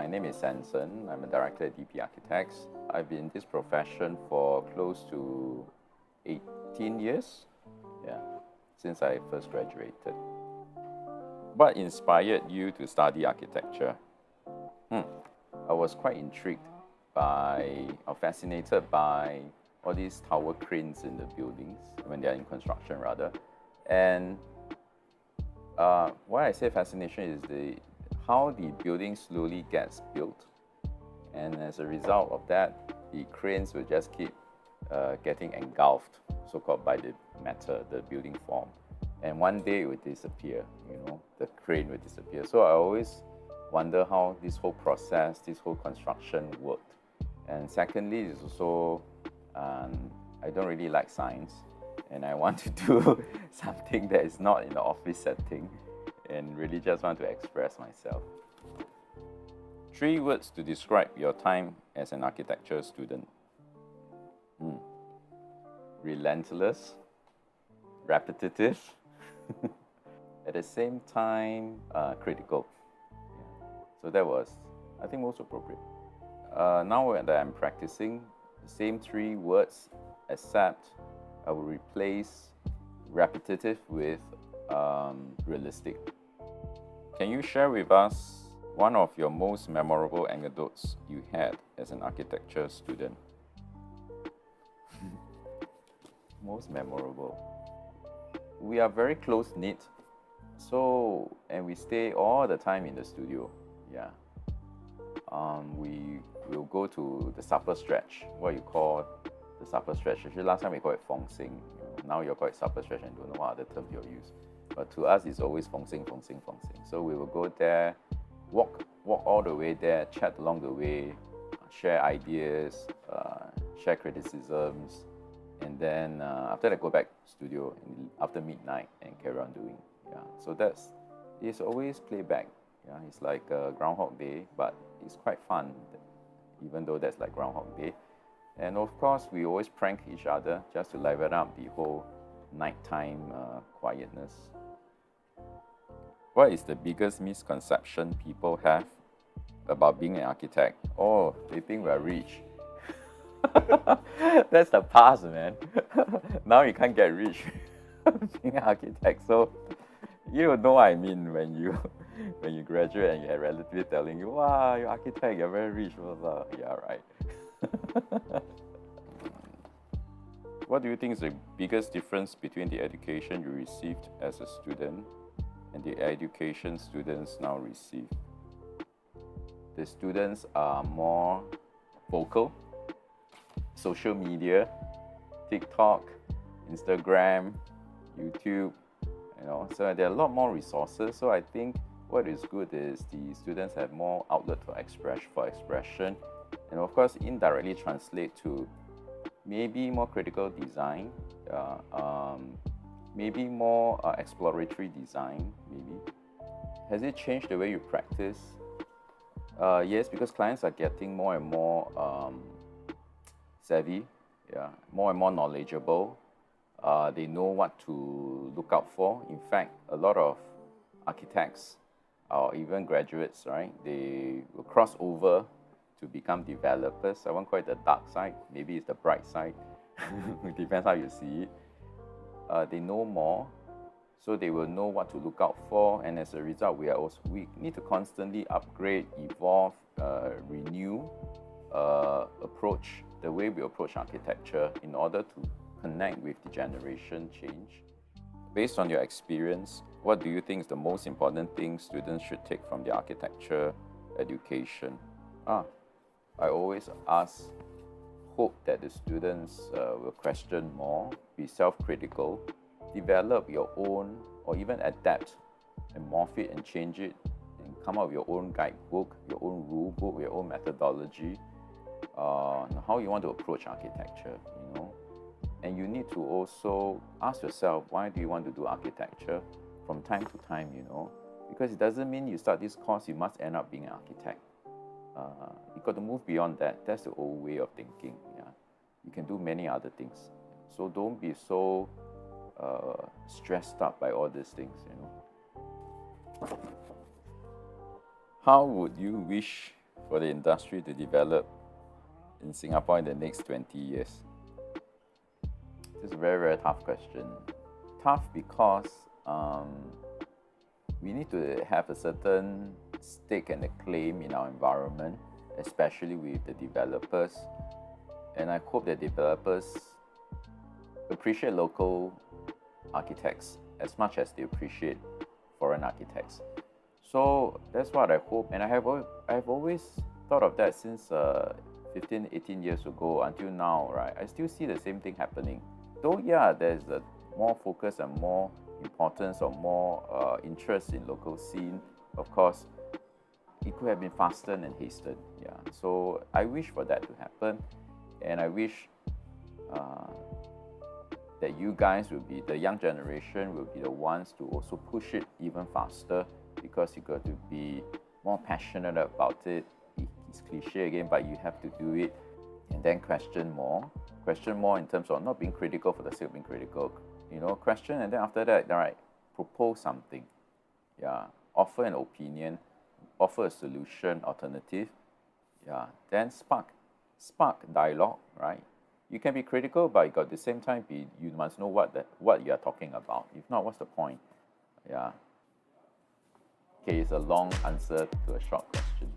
My name is Sanson. I'm a director at DP Architects. I've been in this profession for close to 18 years, since I first graduated. What inspired you to study architecture? I was quite intrigued or fascinated by all these tower cranes in the buildings, when they're in construction rather. And why I say fascination is how the building slowly gets built. And as a result of that, the cranes will just keep getting engulfed, so-called, by the matter, the building form. And one day it will disappear, the crane will disappear. So I always wonder how this whole process, this whole construction worked. And secondly, is also, I don't really like science, and I want to do something that is not in the office setting, and really just want to express myself. 3 words to describe your time as an architecture student. Relentless, repetitive, at the same time critical. So that was, I think, most appropriate. Now that I'm practicing, the same 3 words, except I will replace repetitive with realistic. Can you share with us one of your most memorable anecdotes you had as an architecture student? Most memorable. We are very close-knit, and we stay all the time in the studio. We will go to the supper stretch, what you call the supper stretch. Actually, last time we call it feng sing. Now you call it supper stretch and don't know what other term you'll use. But to us, it's always feng sing. So we will go there, walk all the way there, chat along the way, share ideas, share criticisms, and then after that, go back to studio after midnight and carry on doing. So it's always playback. It's like Groundhog Day, but it's quite fun, even though that's like Groundhog Day. And of course, we always prank each other just to liven up the whole nighttime quietness. What is the biggest misconception people have about being an architect? Oh, they think we're rich. That's the past, man. Now you can't get rich being an architect. So you know what I mean when you graduate and you have relatives telling you, wow, you're architect, you're very rich, blah, blah. Yeah, right. What do you think is the biggest difference between the education you received as a student and the education students now receive? The students are more vocal, social media, TikTok, Instagram, YouTube, so there are a lot more resources. So I think what is good is the students have more outlet for expression, and of course indirectly translate to maybe more critical design, maybe more exploratory design, maybe. Has it changed the way you practice? Yes, because clients are getting more and more savvy, more and more knowledgeable. They know what to look out for. In fact, a lot of architects or even graduates, right, they will cross over to become developers. I won't call it the dark side, maybe it's the bright side. It depends how you see it. They know more, so they will know what to look out for, and as a result, we need to constantly upgrade, evolve, renew, approach the way we approach architecture in order to connect with the generation change. Based on your experience, what do you think is the most important thing students should take from the architecture education? I always hope that the students will question more, be self-critical, develop your own, or even adapt and morph it and change it, and come up with your own guidebook, your own rule book, your own methodology, how you want to approach architecture, And you need to also ask yourself, why do you want to do architecture from time to time, Because it doesn't mean you start this course, you must end up being an architect. You got to move beyond that. That's the old way of thinking. You can do many other things. So don't be so stressed out by all these things, How would you wish for the industry to develop in Singapore in the next 20 years? This is a very, very tough question. Tough because we need to have a certain stake and a claim in our environment, especially with the developers. And I hope that developers appreciate local architects as much as they appreciate foreign architects. So that's what I hope, and I've always thought of that since 15, 18 years ago until now, right? I still see the same thing happening. Though, yeah, there's a more focus and more importance or more interest in local scene. Of course, it could have been faster and hastened, yeah. So I wish for that to happen, and I wish that you guys will be, the young generation will be the ones to also push it even faster, because you got to be more passionate about it. It's cliche again, but you have to do it, and then question more in terms of not being critical for the sake of being critical, question, and then after that, all right, propose something, yeah, offer an opinion, offer a solution, alternative, yeah, then spark dialogue, right? You can be critical, but at the same time, you must know what you are talking about. If not, what's the point? Yeah. Okay, it's a long answer to a short question.